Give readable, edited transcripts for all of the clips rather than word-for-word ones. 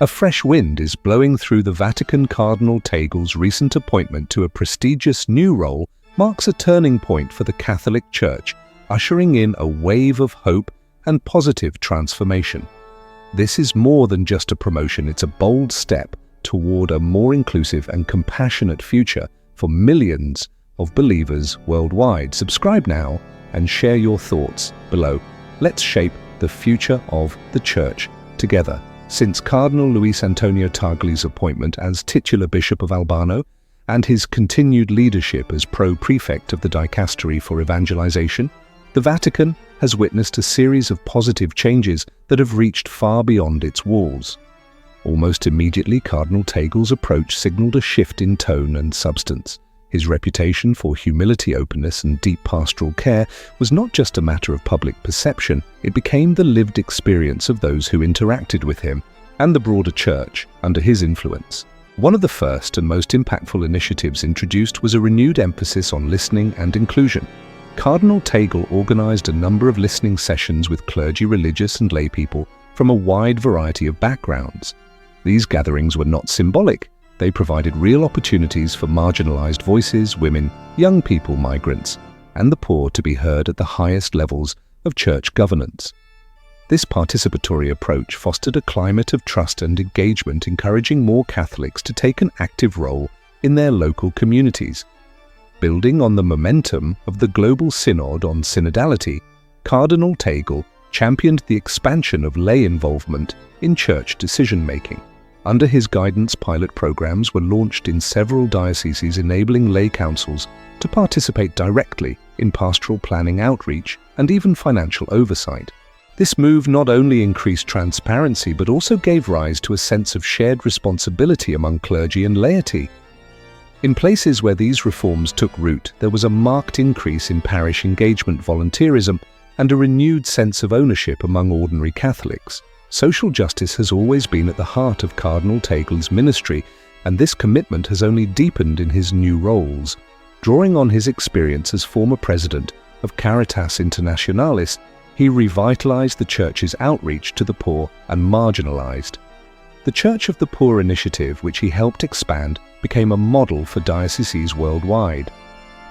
A fresh wind is blowing through the Vatican. Cardinal Tagle's recent appointment to a prestigious new role marks a turning point for the Catholic Church, ushering in a wave of hope and positive transformation. This is more than just a promotion, it's a bold step toward a more inclusive and compassionate future for millions of believers worldwide. Subscribe now and share your thoughts below. Let's shape the future of the Church together. Since Cardinal Luis Antonio Tagle's appointment as titular Bishop of Albano and his continued leadership as pro-prefect of the Dicastery for Evangelization, the Vatican has witnessed a series of positive changes that have reached far beyond its walls. Almost immediately, Cardinal Tagle's approach signaled a shift in tone and substance. His reputation for humility, openness, and deep pastoral care was not just a matter of public perception, it became the lived experience of those who interacted with him and the broader Church under his influence. One of the first and most impactful initiatives introduced was a renewed emphasis on listening and inclusion. Cardinal Tagle organized a number of listening sessions with clergy, religious, and laypeople from a wide variety of backgrounds. These gatherings were not symbolic. They provided real opportunities for marginalized voices, women, young people, migrants, and the poor to be heard at the highest levels of church governance. This participatory approach fostered a climate of trust and engagement, encouraging more Catholics to take an active role in their local communities. Building on the momentum of the Global Synod on Synodality, Cardinal Tagle championed the expansion of lay involvement in church decision-making. Under his guidance, pilot programs were launched in several dioceses, enabling lay councils to participate directly in pastoral planning, outreach, and even financial oversight. This move not only increased transparency but also gave rise to a sense of shared responsibility among clergy and laity. In places where these reforms took root, there was a marked increase in parish engagement, volunteerism, and a renewed sense of ownership among ordinary Catholics. Social justice has always been at the heart of Cardinal Tagle's ministry, and this commitment has only deepened in his new roles. Drawing on his experience as former president of Caritas Internationalis, he revitalized the Church's outreach to the poor and marginalized. The Church of the Poor initiative, which he helped expand, became a model for dioceses worldwide.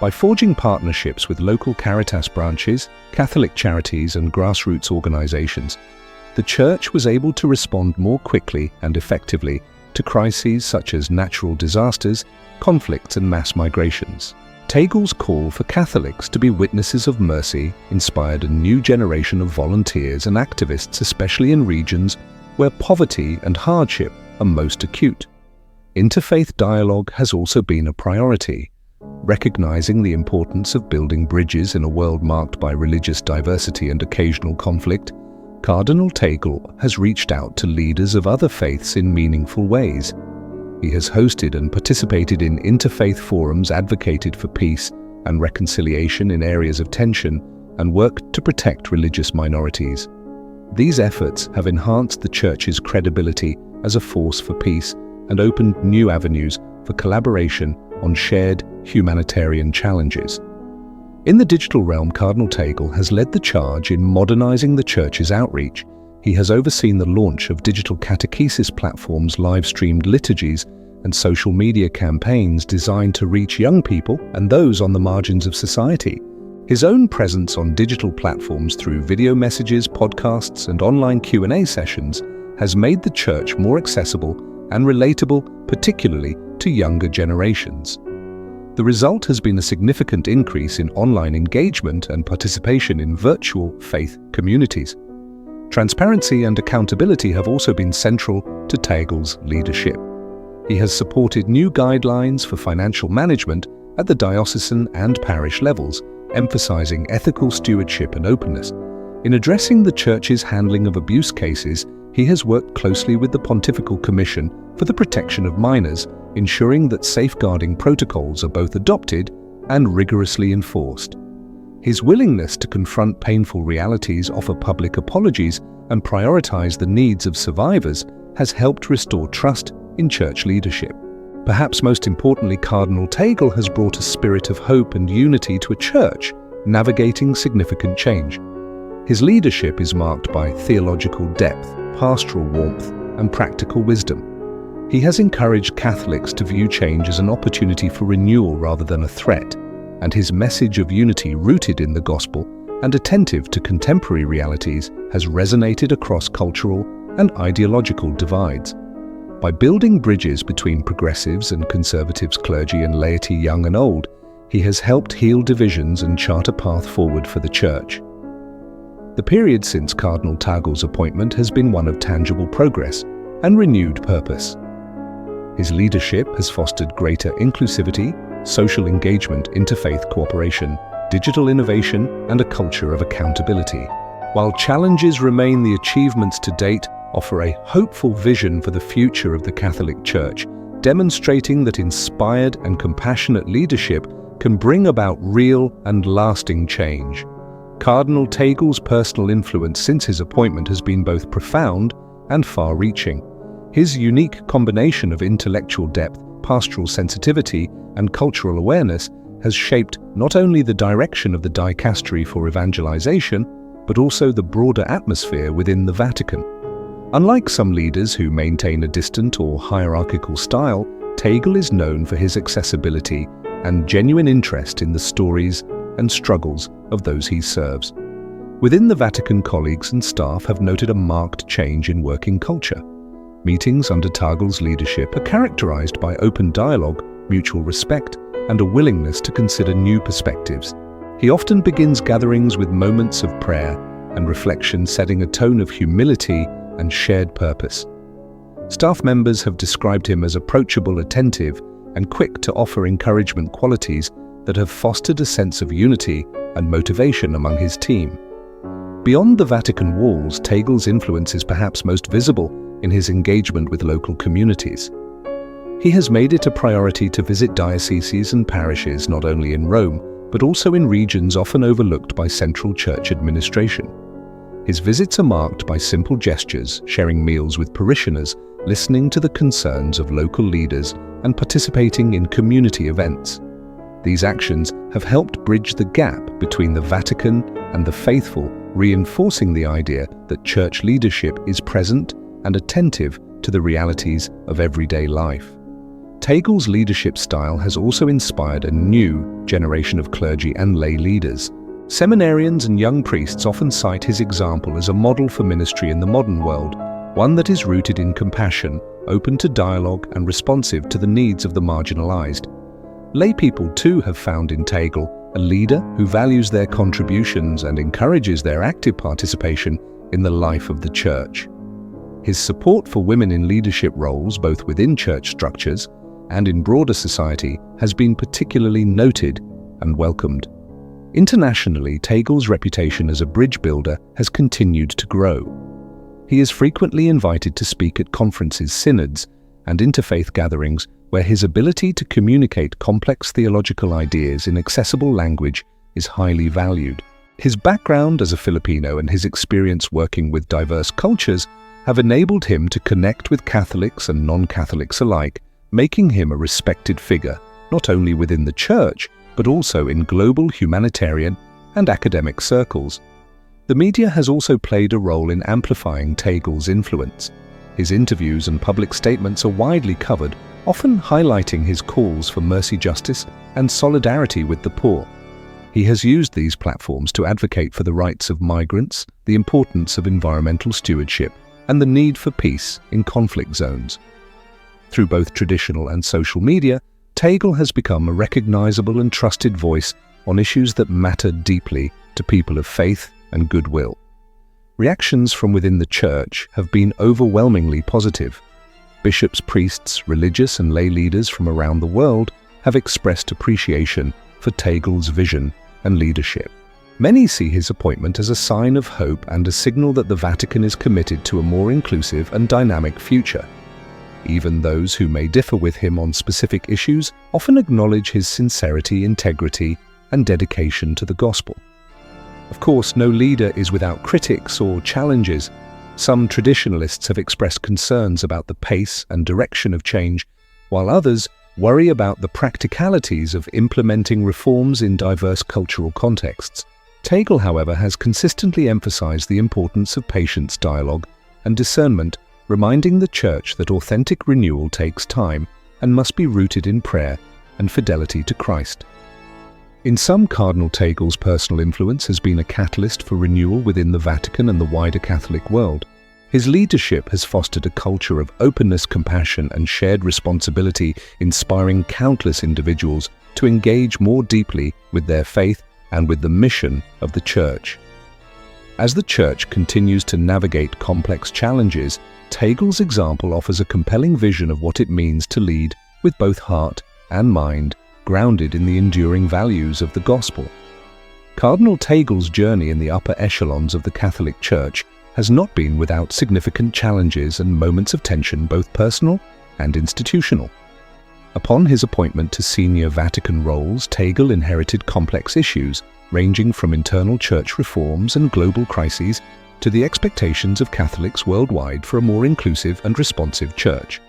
By forging partnerships with local Caritas branches, Catholic charities, and grassroots organizations, the Church was able to respond more quickly and effectively to crises such as natural disasters, conflicts, and mass migrations. Tagle's call for Catholics to be witnesses of mercy inspired a new generation of volunteers and activists, especially in regions where poverty and hardship are most acute. Interfaith dialogue has also been a priority. Recognizing the importance of building bridges in a world marked by religious diversity and occasional conflict, Cardinal Tagle has reached out to leaders of other faiths in meaningful ways. He has hosted and participated in interfaith forums, advocated for peace and reconciliation in areas of tension, and worked to protect religious minorities. These efforts have enhanced the Church's credibility as a force for peace and opened new avenues for collaboration on shared humanitarian challenges. In the digital realm, Cardinal Tagle has led the charge in modernizing the Church's outreach. He has overseen the launch of digital catechesis platforms, live-streamed liturgies, and social media campaigns designed to reach young people and those on the margins of society. His own presence on digital platforms through video messages, podcasts, and online Q&A sessions has made the Church more accessible and relatable, particularly to younger generations. The result has been a significant increase in online engagement and participation in virtual faith communities. Transparency and accountability have also been central to Tagle's leadership. He has supported new guidelines for financial management at the diocesan and parish levels, emphasizing ethical stewardship and openness. In addressing the Church's handling of abuse cases, he has worked closely with the Pontifical Commission for the Protection of Minors, ensuring that safeguarding protocols are both adopted and rigorously enforced. His willingness to confront painful realities, offer public apologies, and prioritize the needs of survivors has helped restore trust in church leadership. Perhaps most importantly, Cardinal Tagle has brought a spirit of hope and unity to a church navigating significant change. His leadership is marked by theological depth, pastoral warmth, and practical wisdom. He has encouraged Catholics to view change as an opportunity for renewal rather than a threat, and his message of unity rooted in the gospel and attentive to contemporary realities has resonated across cultural and ideological divides. By building bridges between progressives and conservatives, clergy and laity, young and old, he has helped heal divisions and chart a path forward for the Church. The period since Cardinal Tagle's appointment has been one of tangible progress and renewed purpose. His leadership has fostered greater inclusivity, social engagement, interfaith cooperation, digital innovation, and a culture of accountability. While challenges remain, the achievements to date offer a hopeful vision for the future of the Catholic Church, demonstrating that inspired and compassionate leadership can bring about real and lasting change. Cardinal Tagle's personal influence since his appointment has been both profound and far-reaching. His unique combination of intellectual depth, pastoral sensitivity, and cultural awareness has shaped not only the direction of the dicastery for evangelization, but also the broader atmosphere within the Vatican. Unlike some leaders who maintain a distant or hierarchical style, Tagle is known for his accessibility and genuine interest in the stories and struggles of those he serves. Within the Vatican, colleagues and staff have noted a marked change in working culture. Meetings under Tagle's leadership are characterized by open dialogue, mutual respect, and a willingness to consider new perspectives. He often begins gatherings with moments of prayer and reflection, setting a tone of humility and shared purpose. Staff members have described him as approachable, attentive, and quick to offer encouragement, qualities that have fostered a sense of unity and motivation among his team. Beyond the Vatican walls, Tagle's influence is perhaps most visible in his engagement with local communities. He has made it a priority to visit dioceses and parishes not only in Rome, but also in regions often overlooked by central church administration. His visits are marked by simple gestures, sharing meals with parishioners, listening to the concerns of local leaders, and participating in community events. These actions have helped bridge the gap between the Vatican and the faithful, reinforcing the idea that church leadership is present and attentive to the realities of everyday life. Tagle's leadership style has also inspired a new generation of clergy and lay leaders. Seminarians and young priests often cite his example as a model for ministry in the modern world, one that is rooted in compassion, open to dialogue, and responsive to the needs of the marginalized. Lay people too have found in Tagle a leader who values their contributions and encourages their active participation in the life of the Church. His support for women in leadership roles, both within church structures and in broader society, has been particularly noted and welcomed. Internationally, Tagle's reputation as a bridge builder has continued to grow. He is frequently invited to speak at conferences, synods, and interfaith gatherings where his ability to communicate complex theological ideas in accessible language is highly valued. His background as a Filipino and his experience working with diverse cultures have enabled him to connect with Catholics and non-Catholics alike, making him a respected figure, not only within the Church, but also in global humanitarian and academic circles. The media has also played a role in amplifying Tagle's influence. His interviews and public statements are widely covered, often highlighting his calls for mercy, justice, and solidarity with the poor. He has used these platforms to advocate for the rights of migrants, the importance of environmental stewardship, and the need for peace in conflict zones. Through both traditional and social media, Tagle has become a recognizable and trusted voice on issues that matter deeply to people of faith and goodwill. Reactions from within the Church have been overwhelmingly positive. Bishops, priests, religious and lay leaders from around the world have expressed appreciation for Tagle's vision and leadership. Many see his appointment as a sign of hope and a signal that the Vatican is committed to a more inclusive and dynamic future. Even those who may differ with him on specific issues often acknowledge his sincerity, integrity, and dedication to the gospel. Of course, no leader is without critics or challenges. Some traditionalists have expressed concerns about the pace and direction of change, while others worry about the practicalities of implementing reforms in diverse cultural contexts. Tagle, however, has consistently emphasized the importance of patience, dialogue, and discernment reminding the Church that authentic renewal takes time and must be rooted in prayer and fidelity to Christ. In sum, Cardinal Tagle's personal influence has been a catalyst for renewal within the Vatican and the wider Catholic world. His leadership has fostered a culture of openness, compassion, and shared responsibility, inspiring countless individuals to engage more deeply with their faith and with the mission of the Church. As the Church continues to navigate complex challenges, Tagle's example offers a compelling vision of what it means to lead with both heart and mind, grounded in the enduring values of the Gospel. Cardinal Tagle's journey in the upper echelons of the Catholic Church has not been without significant challenges and moments of tension, both personal and institutional. Upon his appointment to senior Vatican roles, Tagle inherited complex issues ranging from internal church reforms and global crises to the expectations of Catholics worldwide for a more inclusive and responsive church.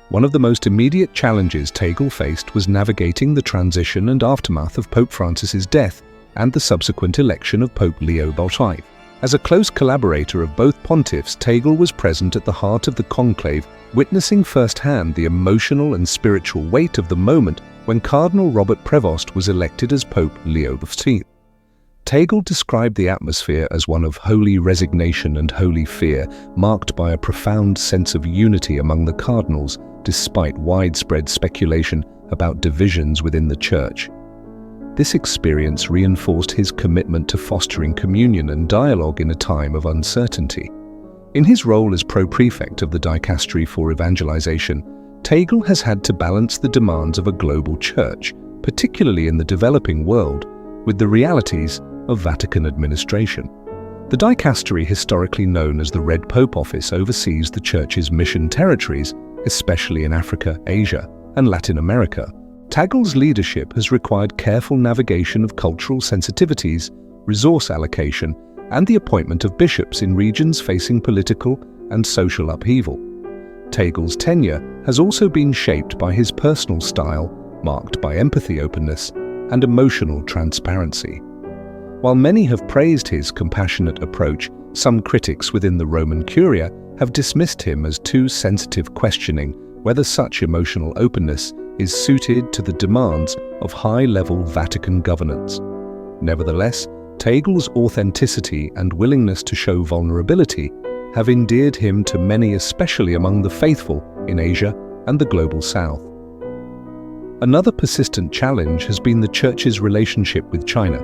One of the most immediate challenges Tagle faced was navigating the transition and aftermath of Pope Francis's death and the subsequent election of Pope Leo XII. As a close collaborator of both pontiffs, Tagle was present at the heart of the conclave, witnessing firsthand the emotional and spiritual weight of the moment when Cardinal Robert Prevost was elected as Pope Leo XIII. Tagle described the atmosphere as one of holy resignation and holy fear, marked by a profound sense of unity among the cardinals, despite widespread speculation about divisions within the Church. This experience reinforced his commitment to fostering communion and dialogue in a time of uncertainty. In his role as pro-prefect of the Dicastery for Evangelization, Tagle has had to balance the demands of a global church, particularly in the developing world, with the realities of Vatican administration. The Dicastery, historically known as the Red Pope Office, oversees the Church's mission territories, especially in Africa, Asia, and Latin America. Tagle's leadership has required careful navigation of cultural sensitivities, resource allocation, and the appointment of bishops in regions facing political and social upheaval. Tagle's tenure has also been shaped by his personal style, marked by empathy, openness, and emotional transparency. While many have praised his compassionate approach, some critics within the Roman Curia have dismissed him as too sensitive, questioning whether such emotional openness is suited to the demands of high-level Vatican governance. Nevertheless, Tagle's authenticity and willingness to show vulnerability have endeared him to many, especially among the faithful in Asia and the global South. Another persistent challenge has been the Church's relationship with China.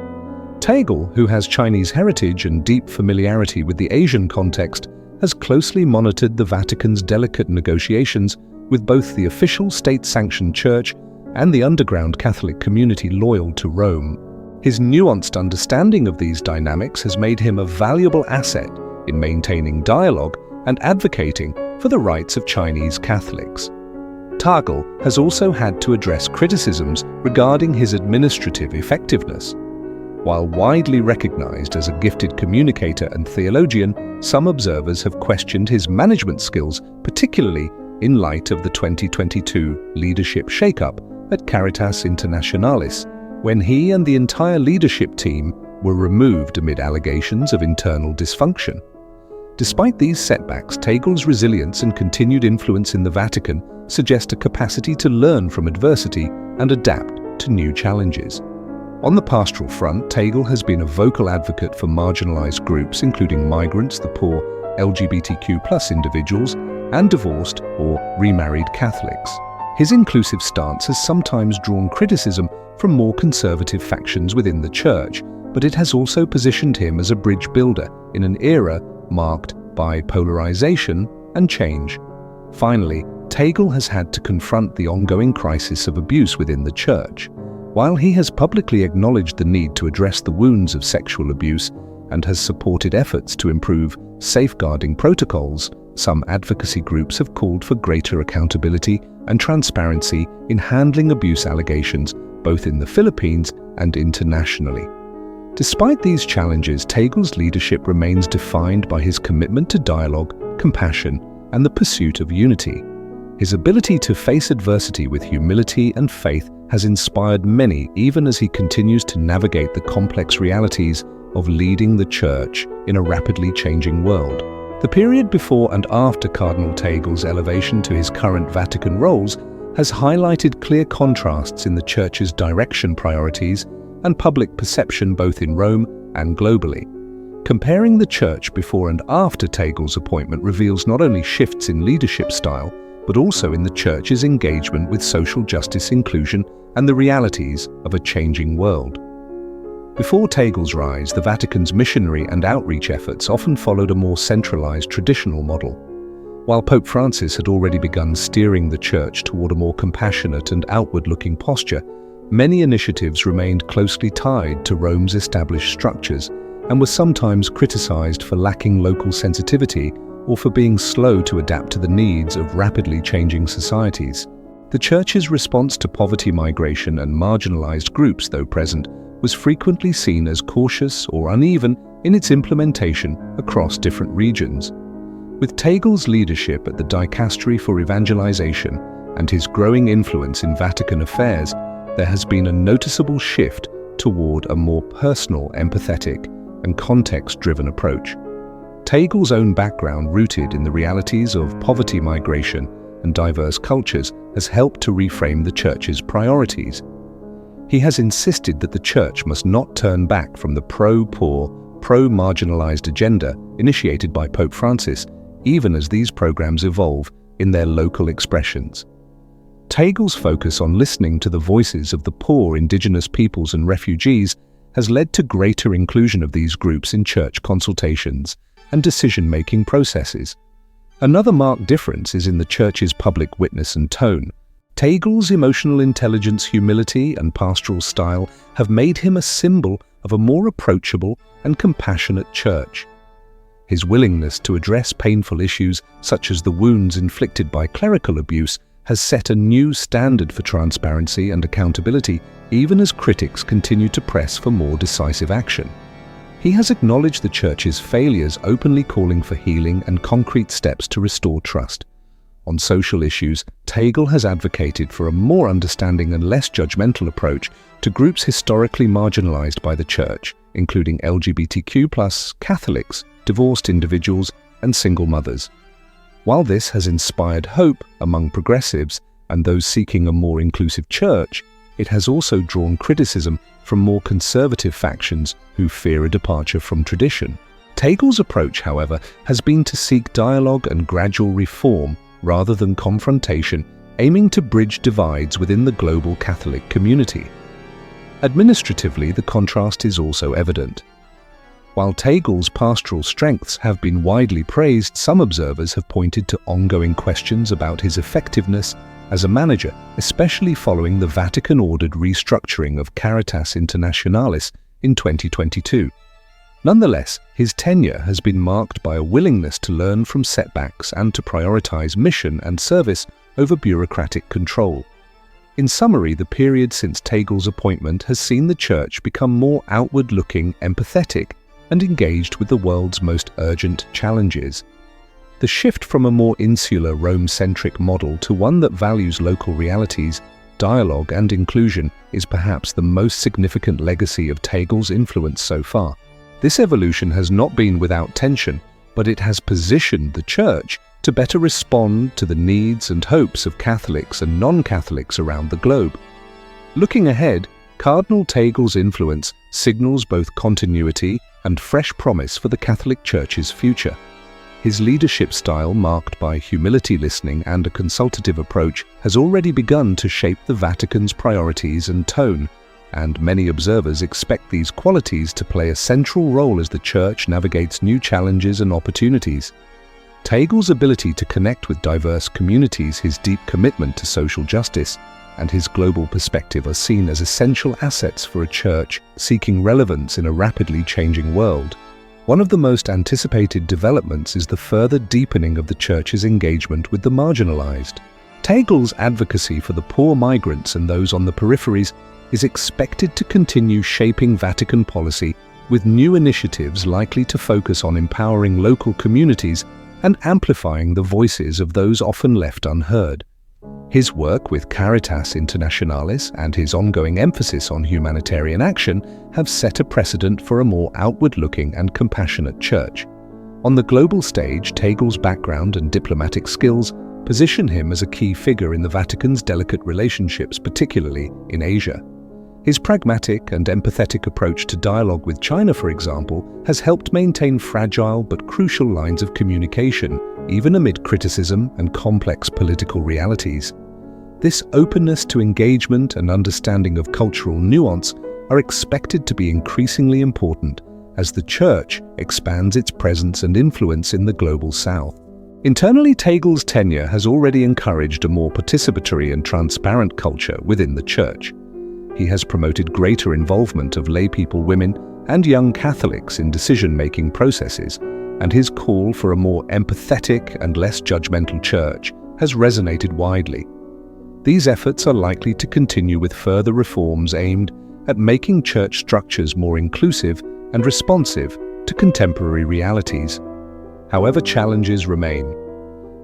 Tagle, who has Chinese heritage and deep familiarity with the Asian context, has closely monitored the Vatican's delicate negotiations with both the official state-sanctioned Church and the underground Catholic community loyal to Rome. His nuanced understanding of these dynamics has made him a valuable asset in maintaining dialogue and advocating for the rights of Chinese Catholics. Tagle has also had to address criticisms regarding his administrative effectiveness. While widely recognized as a gifted communicator and theologian, some observers have questioned his management skills, particularly in light of the 2022 leadership shakeup at Caritas Internationalis, when he and the entire leadership team were removed amid allegations of internal dysfunction. Despite these setbacks, Tagle's resilience and continued influence in the Vatican suggest a capacity to learn from adversity and adapt to new challenges. On the pastoral front, Tagle has been a vocal advocate for marginalized groups, including migrants, the poor, LGBTQ+ individuals, and divorced or remarried Catholics. His inclusive stance has sometimes drawn criticism from more conservative factions within the Church, but it has also positioned him as a bridge builder in an era marked by polarization and change. Finally, Tagle has had to confront the ongoing crisis of abuse within the Church. While he has publicly acknowledged the need to address the wounds of sexual abuse and has supported efforts to improve safeguarding protocols, some advocacy groups have called for greater accountability and transparency in handling abuse allegations, both in the Philippines and internationally. Despite these challenges, Tagle's leadership remains defined by his commitment to dialogue, compassion, and the pursuit of unity. His ability to face adversity with humility and faith has inspired many, even as he continues to navigate the complex realities of leading the Church in a rapidly changing world. The period before and after Cardinal Tagle's elevation to his current Vatican roles has highlighted clear contrasts in the Church's direction priorities and public perception both in Rome and globally. Comparing the Church before and after Tagle's appointment reveals not only shifts in leadership style, but also in the Church's engagement with social justice, inclusion, and the realities of a changing world. Before Tagle's rise, the Vatican's missionary and outreach efforts often followed a more centralized traditional model. While Pope Francis had already begun steering the Church toward a more compassionate and outward-looking posture, many initiatives remained closely tied to Rome's established structures and were sometimes criticized for lacking local sensitivity or for being slow to adapt to the needs of rapidly changing societies. The Church's response to poverty migration and marginalized groups, though present, was frequently seen as cautious or uneven in its implementation across different regions. With Tagle's leadership at the Dicastery for Evangelization and his growing influence in Vatican affairs, there has been a noticeable shift toward a more personal, empathetic, and context-driven approach. Tagle's own background, rooted in the realities of poverty migration and diverse cultures, has helped to reframe the Church's priorities. He has insisted that the Church must not turn back from the pro-poor, pro-marginalized agenda initiated by Pope Francis, even as these programs evolve in their local expressions. Tagle's focus on listening to the voices of the poor, indigenous peoples and refugees has led to greater inclusion of these groups in Church consultations and decision-making processes. Another marked difference is in the Church's public witness and tone. Tagle's emotional intelligence, humility, and pastoral style have made him a symbol of a more approachable and compassionate Church. His willingness to address painful issues, such as the wounds inflicted by clerical abuse, has set a new standard for transparency and accountability, even as critics continue to press for more decisive action. He has acknowledged the Church's failures, openly calling for healing and concrete steps to restore trust. On social issues, Tagle has advocated for a more understanding and less judgmental approach to groups historically marginalized by the Church, including LGBTQ+, Catholics, divorced individuals, and single mothers. While this has inspired hope among progressives and those seeking a more inclusive Church, it has also drawn criticism from more conservative factions who fear a departure from tradition. Tagle's approach, however, has been to seek dialogue and gradual reform rather than confrontation, aiming to bridge divides within the global Catholic community. Administratively, the contrast is also evident. While Tagle's pastoral strengths have been widely praised, some observers have pointed to ongoing questions about his effectiveness as a manager, especially following the Vatican-ordered restructuring of Caritas Internationalis in 2022. Nonetheless, his tenure has been marked by a willingness to learn from setbacks and to prioritize mission and service over bureaucratic control. In summary, the period since Tagle's appointment has seen the Church become more outward-looking, empathetic, and engaged with the world's most urgent challenges. The shift from a more insular, Rome-centric model to one that values local realities, dialogue, and inclusion is perhaps the most significant legacy of Tagle's influence so far. This evolution has not been without tension, but it has positioned the Church to better respond to the needs and hopes of Catholics and non-Catholics around the globe. Looking ahead, Cardinal Tagle's influence signals both continuity and fresh promise for the Catholic Church's future. His leadership style, marked by humility, listening, and a consultative approach, has already begun to shape the Vatican's priorities and tone, and many observers expect these qualities to play a central role as the Church navigates new challenges and opportunities. Tagle's ability to connect with diverse communities, his deep commitment to social justice, and his global perspective are seen as essential assets for a Church seeking relevance in a rapidly changing world. One of the most anticipated developments is the further deepening of the Church's engagement with the marginalized. Tagle's advocacy for the poor migrants and those on the peripheries is expected to continue shaping Vatican policy, with new initiatives likely to focus on empowering local communities and amplifying the voices of those often left unheard. His work with Caritas Internationalis and his ongoing emphasis on humanitarian action have set a precedent for a more outward-looking and compassionate Church. On the global stage, Tagle's background and diplomatic skills position him as a key figure in the Vatican's delicate relationships, particularly in Asia. His pragmatic and empathetic approach to dialogue with China, for example, has helped maintain fragile but crucial lines of communication, even amid criticism and complex political realities. This openness to engagement and understanding of cultural nuance are expected to be increasingly important as the Church expands its presence and influence in the global South. Internally, Tagle's tenure has already encouraged a more participatory and transparent culture within the Church. He has promoted greater involvement of laypeople, women, and young Catholics in decision-making processes, and his call for a more empathetic and less judgmental Church has resonated widely. These efforts are likely to continue with further reforms aimed at making Church structures more inclusive and responsive to contemporary realities. However, challenges remain.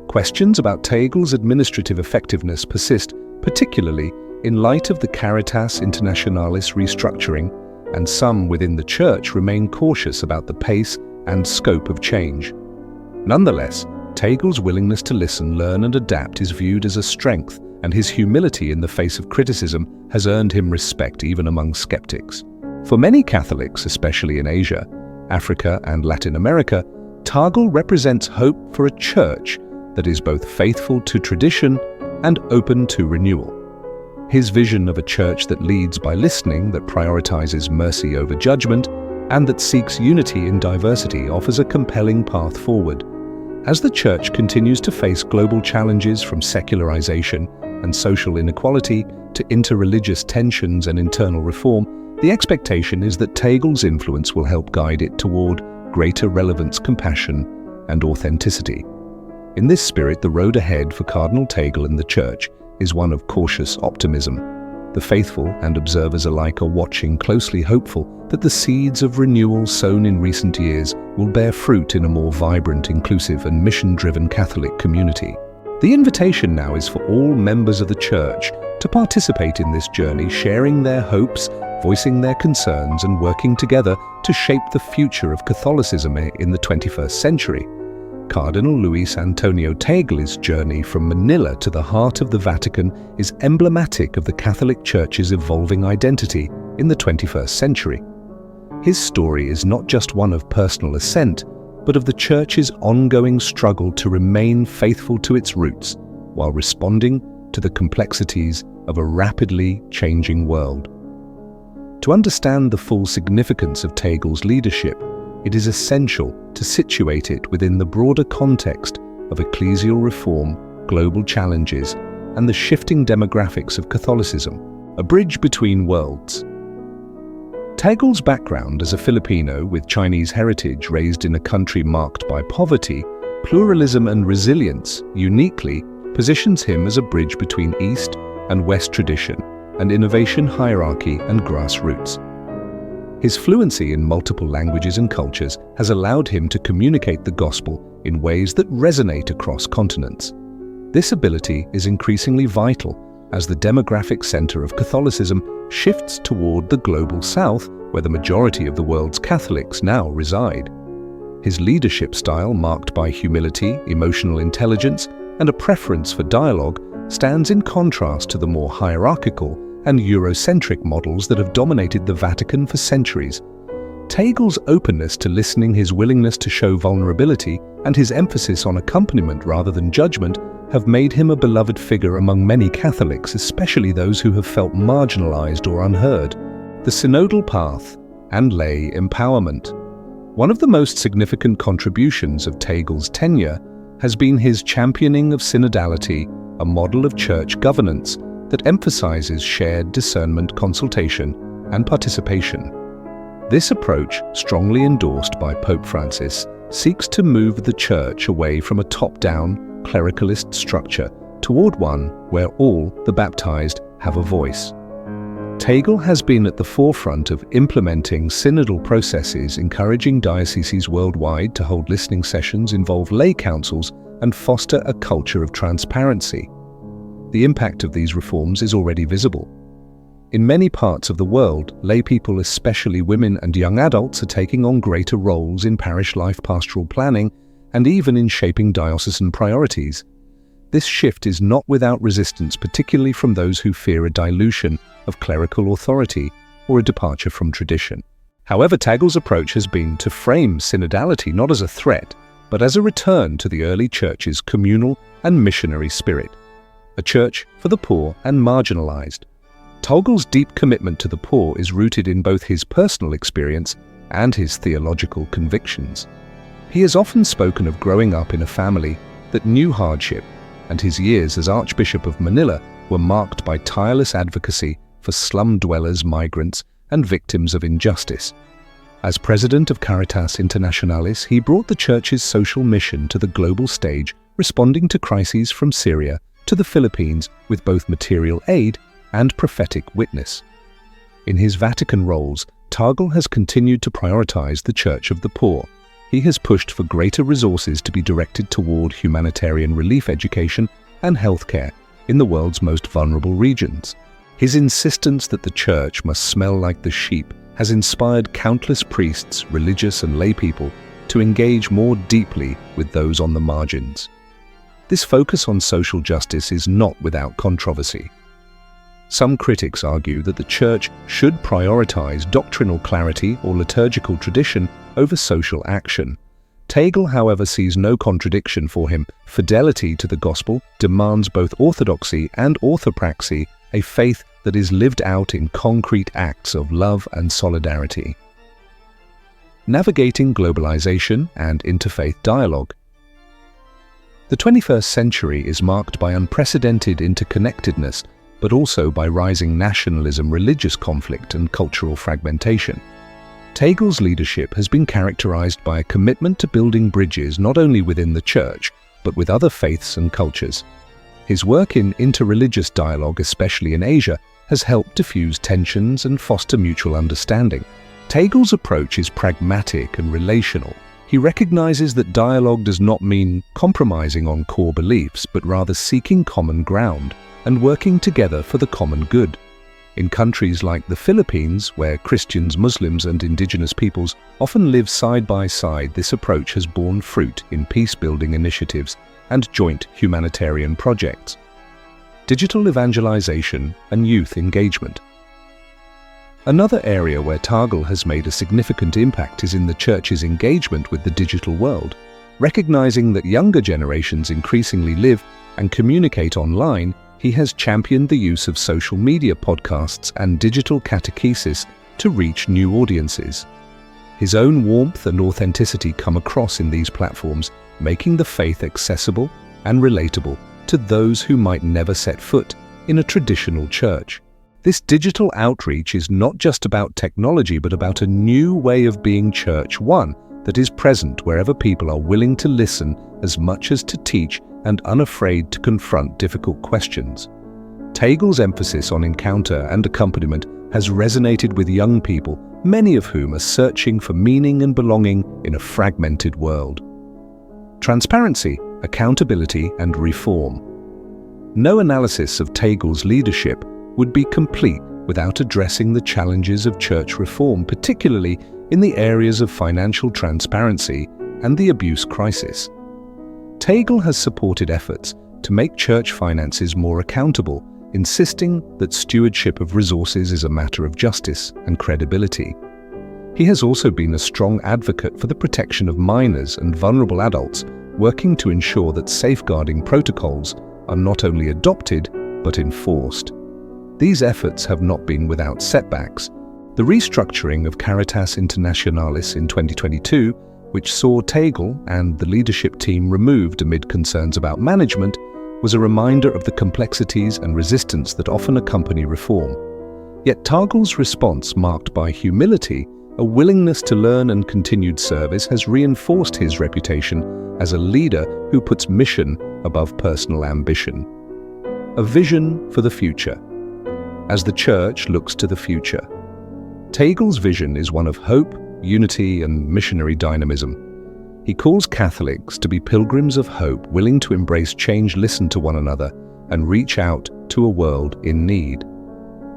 Questions about Tagle's administrative effectiveness persist, particularly in light of the Caritas Internationalis restructuring, and some within the Church remain cautious about the pace and scope of change. Nonetheless, Tagle's willingness to listen, learn, and adapt is viewed as a strength, and his humility in the face of criticism has earned him respect even among skeptics. For many Catholics, especially in Asia, Africa, and Latin America, Tagle represents hope for a Church that is both faithful to tradition and open to renewal. His vision of a Church that leads by listening, that prioritizes mercy over judgment, and that seeks unity in diversity offers a compelling path forward. As the Church continues to face global challenges from secularization and social inequality to interreligious tensions and internal reform, the expectation is that Tagle's influence will help guide it toward greater relevance, compassion, and authenticity. In this spirit, the road ahead for Cardinal Tagle and the Church is one of cautious optimism. The faithful and observers alike are watching closely, hopeful that the seeds of renewal sown in recent years will bear fruit in a more vibrant, inclusive, and mission-driven Catholic community. The invitation now is for all members of the Church to participate in this journey, sharing their hopes, voicing their concerns, and working together to shape the future of Catholicism in the 21st century. Cardinal Luis Antonio Tagle's journey from Manila to the heart of the Vatican is emblematic of the Catholic Church's evolving identity in the 21st century. His story is not just one of personal ascent, but of the Church's ongoing struggle to remain faithful to its roots while responding to the complexities of a rapidly changing world. To understand the full significance of Tagle's leadership, it is essential to situate it within the broader context of ecclesial reform, global challenges, and the shifting demographics of Catholicism, a bridge between worlds. Tagle's background as a Filipino with Chinese heritage raised in a country marked by poverty, pluralism, and resilience uniquely positions him as a bridge between East and West tradition and innovation, hierarchy, and grassroots. His fluency in multiple languages and cultures has allowed him to communicate the gospel in ways that resonate across continents. This ability is increasingly vital as the demographic center of Catholicism shifts toward the global South, where the majority of the world's Catholics now reside. His leadership style, marked by humility, emotional intelligence, and a preference for dialogue, stands in contrast to the more hierarchical and Eurocentric models that have dominated the Vatican for centuries. Tagle's openness to listening, his willingness to show vulnerability, and his emphasis on accompaniment rather than judgment have made him a beloved figure among many Catholics, especially those who have felt marginalized or unheard. The synodal path and lay empowerment. One of the most significant contributions of Tagle's tenure has been his championing of synodality, a model of church governance that emphasizes shared discernment, consultation, and participation. This approach, strongly endorsed by Pope Francis, seeks to move the Church away from a top-down, clericalist structure toward one where all the baptized have a voice. Tagle has been at the forefront of implementing synodal processes, encouraging dioceses worldwide to hold listening sessions, involve lay councils, and foster a culture of transparency. The impact of these reforms is already visible. In many parts of the world, laypeople, especially women and young adults, are taking on greater roles in parish life pastoral planning and even in shaping diocesan priorities. This shift is not without resistance, particularly from those who fear a dilution of clerical authority or a departure from tradition. However, Tagle's approach has been to frame synodality not as a threat, but as a return to the early church's communal and missionary spirit, a church for the poor and marginalized. Tagle's deep commitment to the poor is rooted in both his personal experience and his theological convictions. He has often spoken of growing up in a family that knew hardship, and his years as Archbishop of Manila were marked by tireless advocacy for slum dwellers, migrants, and victims of injustice. As president of Caritas Internationalis, he brought the Church's social mission to the global stage, responding to crises from Syria to the Philippines with both material aid and prophetic witness. In his Vatican roles, Tagle has continued to prioritize the Church of the Poor. He has pushed for greater resources to be directed toward humanitarian relief, education, and healthcare in the world's most vulnerable regions. His insistence that the Church must smell like the sheep has inspired countless priests, religious and laypeople to engage more deeply with those on the margins. This focus on social justice is not without controversy. Some critics argue that the Church should prioritize doctrinal clarity or liturgical tradition over social action. Tagle, however, sees no contradiction for him. Fidelity to the gospel demands both orthodoxy and orthopraxy, a faith that is lived out in concrete acts of love and solidarity. Navigating globalization and interfaith dialogue. The 21st century is marked by unprecedented interconnectedness, but also by rising nationalism, religious conflict, and cultural fragmentation. Tagle's leadership has been characterized by a commitment to building bridges not only within the Church, but with other faiths and cultures. His work in interreligious dialogue, especially in Asia, has helped diffuse tensions and foster mutual understanding. Tagle's approach is pragmatic and relational. He recognizes that dialogue does not mean compromising on core beliefs, but rather seeking common ground and working together for the common good. In countries like the Philippines, where Christians, Muslims, and indigenous peoples often live side by side, this approach has borne fruit in peace-building initiatives and joint humanitarian projects. Digital evangelization and youth engagement. Another area where Tagle has made a significant impact is in the Church's engagement with the digital world. Recognizing that younger generations increasingly live and communicate online, he has championed the use of social media, podcasts, and digital catechesis to reach new audiences. His own warmth and authenticity come across in these platforms, making the faith accessible and relatable to those who might never set foot in a traditional church. This digital outreach is not just about technology, but about a new way of being church, one that is present wherever people are willing to listen as much as to teach and unafraid to confront difficult questions. Tagle's emphasis on encounter and accompaniment has resonated with young people, many of whom are searching for meaning and belonging in a fragmented world. Transparency, accountability, and reform. No analysis of Tagle's leadership would be complete without addressing the challenges of church reform, particularly in the areas of financial transparency and the abuse crisis. Tagle has supported efforts to make church finances more accountable, insisting that stewardship of resources is a matter of justice and credibility. He has also been a strong advocate for the protection of minors and vulnerable adults, working to ensure that safeguarding protocols are not only adopted but enforced. These efforts have not been without setbacks. The restructuring of Caritas Internationalis in 2022, which saw Tagle and the leadership team removed amid concerns about management, was a reminder of the complexities and resistance that often accompany reform. Yet Tagle's response, marked by humility, a willingness to learn and continued service, has reinforced his reputation as a leader who puts mission above personal ambition. A vision for the future. As the Church looks to the future, Tagle's vision is one of hope, unity, and missionary dynamism. He calls Catholics to be pilgrims of hope, willing to embrace change, listen to one another, and reach out to a world in need.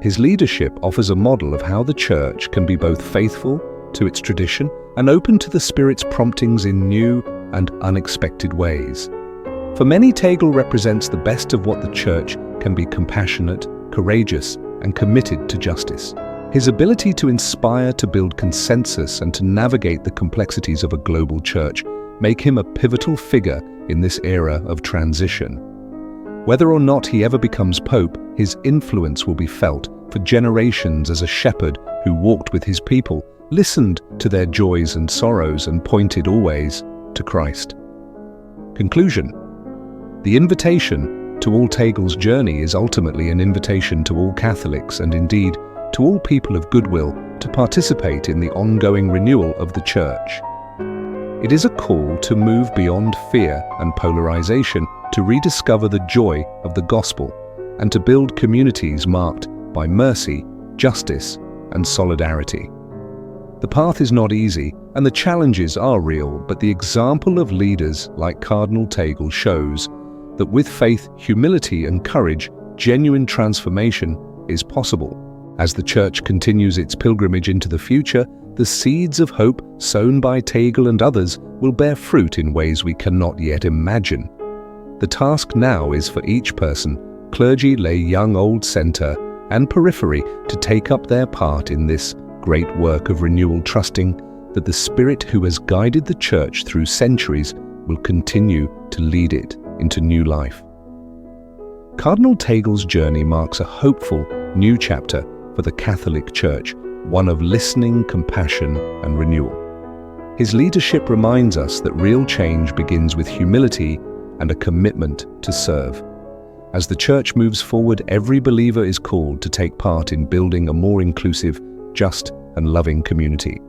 His leadership offers a model of how the Church can be both faithful to its tradition and open to the Spirit's promptings in new and unexpected ways. For many, Tagle represents the best of what the Church can be: compassionate, courageous, and committed to justice. His ability to inspire, to build consensus, and to navigate the complexities of a global church make him a pivotal figure in this era of transition. Whether or not he ever becomes Pope, his influence will be felt for generations as a shepherd who walked with his people, listened to their joys and sorrows, and pointed always to Christ. Conclusion: the invitation to all Tagle's journey is ultimately an invitation to all Catholics, and indeed to all people of goodwill, to participate in the ongoing renewal of the Church. It is a call to move beyond fear and polarization, to rediscover the joy of the gospel, and to build communities marked by mercy, justice, and solidarity. The path is not easy, and the challenges are real, but the example of leaders like Cardinal Tagle shows that with faith, humility, and courage, genuine transformation is possible. As the Church continues its pilgrimage into the future, the seeds of hope sown by Tagle and others will bear fruit in ways we cannot yet imagine. The task now is for each person, clergy, lay, young, old, center, and periphery, to take up their part in this great work of renewal, trusting that the Spirit who has guided the Church through centuries will continue to lead it into new life. Cardinal Tagle's journey marks a hopeful new chapter for the Catholic Church, one of listening, compassion, and renewal. His leadership reminds us that real change begins with humility and a commitment to serve. As the Church moves forward, every believer is called to take part in building a more inclusive, just, and loving community.